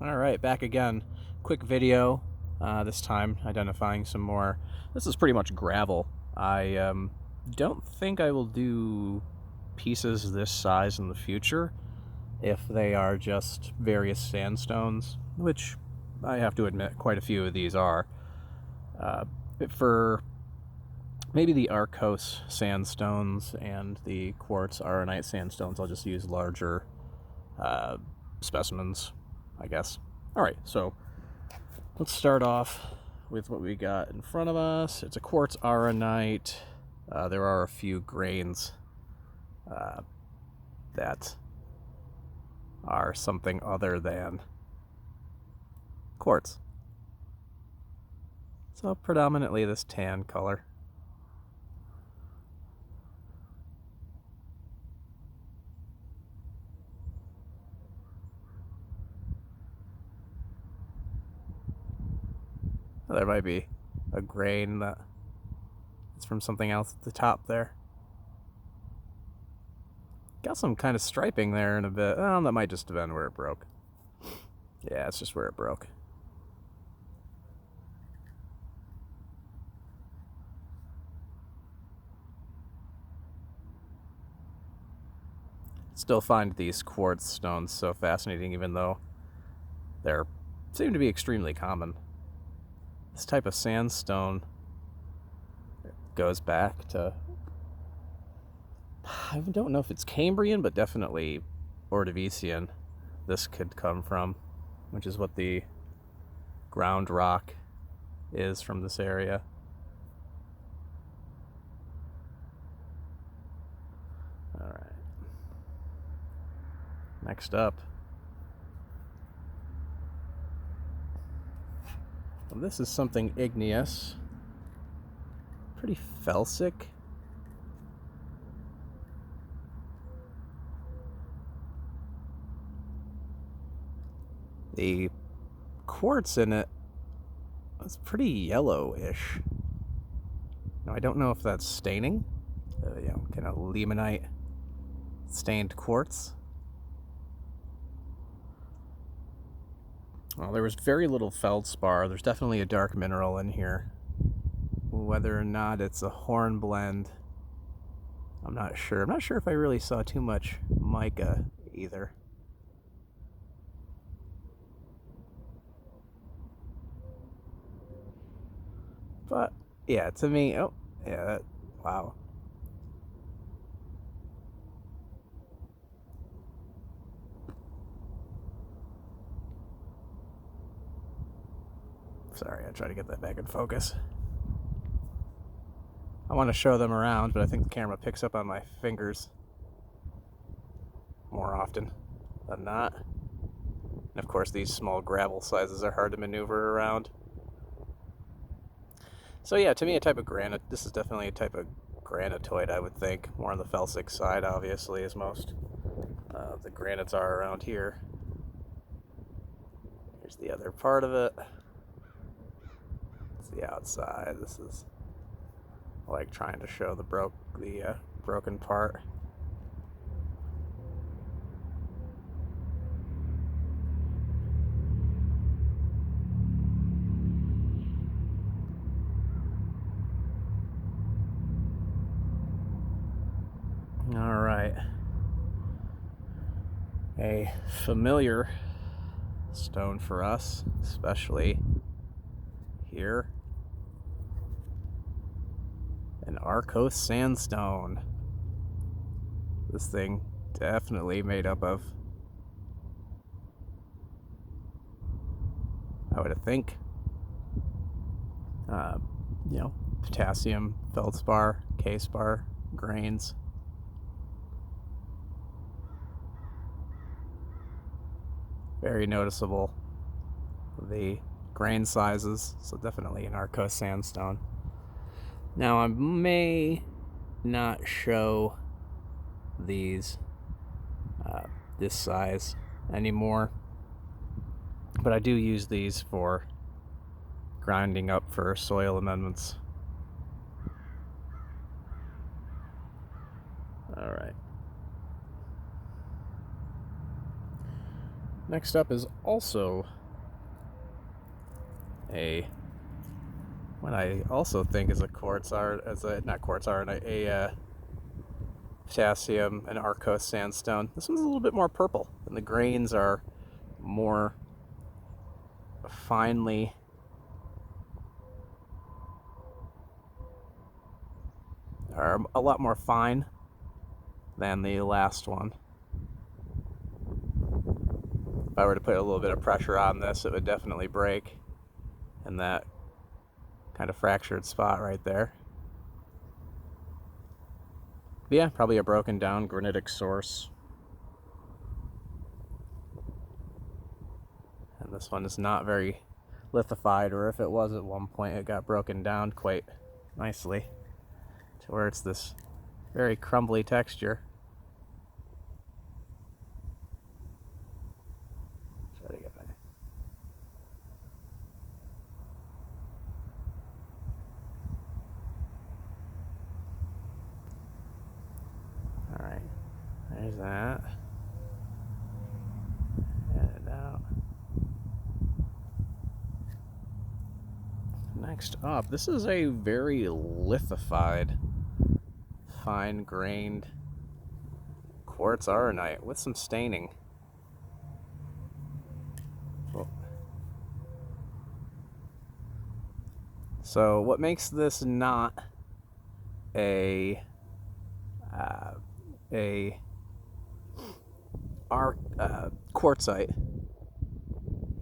All right, back again. Quick video, this time identifying some more. This is pretty much gravel. I don't think I will do pieces this size in the future if they are just various sandstones, which I have to admit quite a few of these are. For maybe the Arkose sandstones and the Quartz arenite sandstones, I'll just use larger specimens, I guess. Alright, so let's start off with what we got in front of us. It's a Quartz aronite. There are a few grains that are something other than quartz. So predominantly this tan color. There might be a grain that is from something else at the top there. Got some kind of striping there in a bit. Oh, that might just have been where it broke. Yeah, it's just where it broke. Still find these quartz stones so fascinating, even though they seem to be extremely common. This type of sandstone goes back to, I don't know if it's Cambrian, but definitely Ordovician this could come from, which is what the ground rock is from this area. All right. Next up, well, this is something igneous, pretty felsic. The quartz in it is pretty yellowish. Now I don't know if that's staining, kind of limonite stained quartz. Well, there was very little feldspar. There's definitely a dark mineral in here. Whether or not it's a hornblende, I'm not sure. I'm not sure if I really saw too much mica either. But yeah, to me, oh yeah, wow. Sorry, I try to get that back in focus. I want to show them around, but I think the camera picks up on my fingers more often than not. And of course, these small gravel sizes are hard to maneuver around. So yeah, to me, a type of granite. This is definitely a type of granitoid, I would think. More on the felsic side, obviously, as most the granites are around here. Here's the other part of it. It's the outside. This is like trying to show the broken part. All right, a familiar stone for us, especially here, an Arkose sandstone. This thing definitely made up of, I would think, potassium, feldspar, K-spar grains. Very noticeable, the grain sizes, so definitely an Arkose sandstone. Now I may not show these this size anymore, but I do use these for grinding up for soil amendments. All right. Next up is also what I also think is a quartz not quartz a potassium and Arkose sandstone. This one's a little bit more purple, and the grains are more finely are a lot more fine than the last one. If I were to put a little bit of pressure on this, it would definitely break in that kind of fractured spot right there. But yeah, probably a broken down granitic source. And this one is not very lithified, or if it was at one point, it got broken down quite nicely to where it's this very crumbly texture. Try to get back. All right, there's that. Add it out. Next up, this is a very lithified, fine-grained quartz arenite with some staining. So what makes this not a quartzite,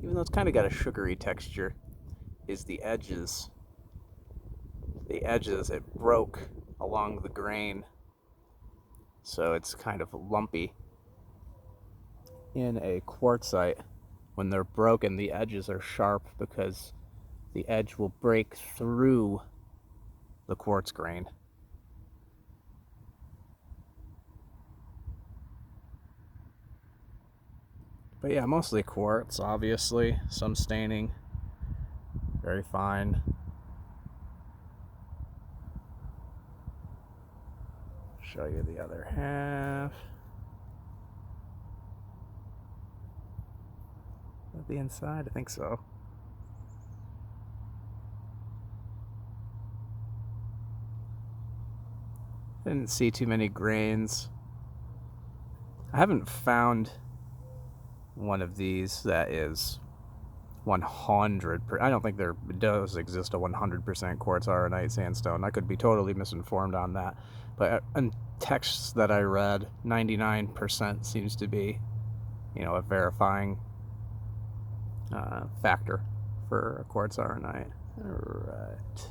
even though it's kind of got a sugary texture, is the edges. The edges, it broke along the grain, so it's kind of lumpy. In a quartzite, when they're broken, the edges are sharp because the edge will break through the quartz grain. But yeah, mostly quartz, obviously. Some staining. Very fine. Show you the other half. At the inside, I think so. Didn't see too many grains. I haven't found one of these that is 100%. I don't think there does exist a 100% quartz arenite sandstone. I could be totally misinformed on that, but in texts that I read, 99% seems to be, a verifying factor for a quartz arenite. All right.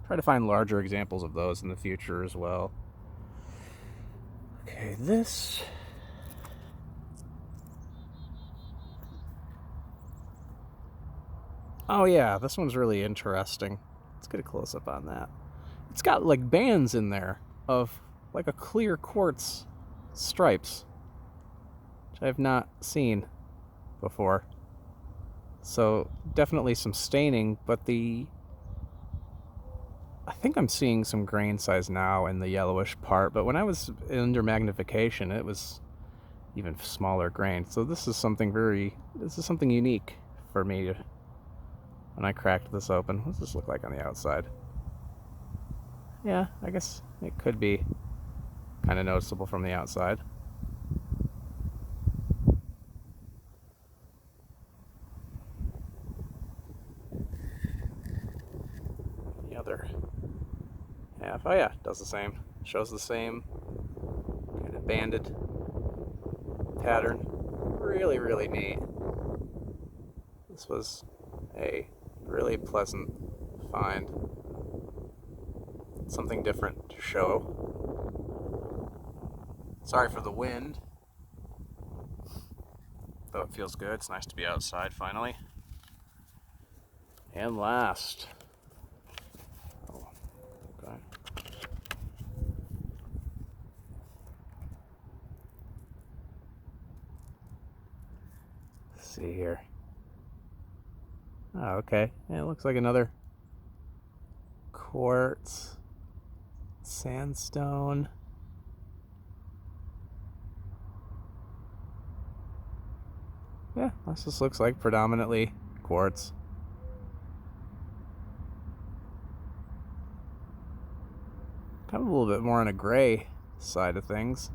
Try to find larger examples of those in the future as well. Okay, this. Oh yeah, this one's really interesting. Let's get a close-up on that. It's got like bands in there of like a clear quartz stripes, which I have not seen before. So definitely some staining, but I think I'm seeing some grain size now in the yellowish part, but when I was under magnification, it was even smaller grain. So this is something unique for me when I cracked this open. What does this look like on the outside? Yeah, I guess it could be kind of noticeable from the outside. The other half, oh yeah, does the same. Shows the same kind of banded pattern. Really, really neat. This was a really pleasant find. Something different to show. Sorry for the wind, though it feels good. It's nice to be outside finally. And last. Oh, okay. Let's see here. Oh, okay. Yeah, it looks like another quartz sandstone. Yeah, this just looks like predominantly quartz. Kind of a little bit more on a gray side of things.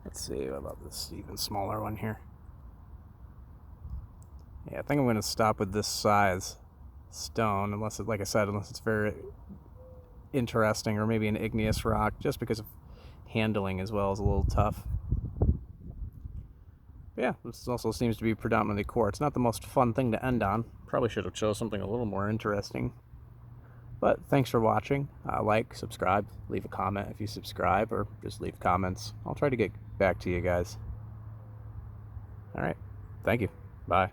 Let's see, what about this even smaller one here? Yeah, I think I'm going to stop with this size stone, unless it, like I said, unless it's very interesting, or maybe an igneous rock, just because of handling as well is a little tough. But yeah, this also seems to be predominantly quartz. Not the most fun thing to end on. Probably should have chose something a little more interesting. But thanks for watching. Like, subscribe, leave a comment if you subscribe, or just leave comments. I'll try to get back to you guys. Alright, thank you. Bye.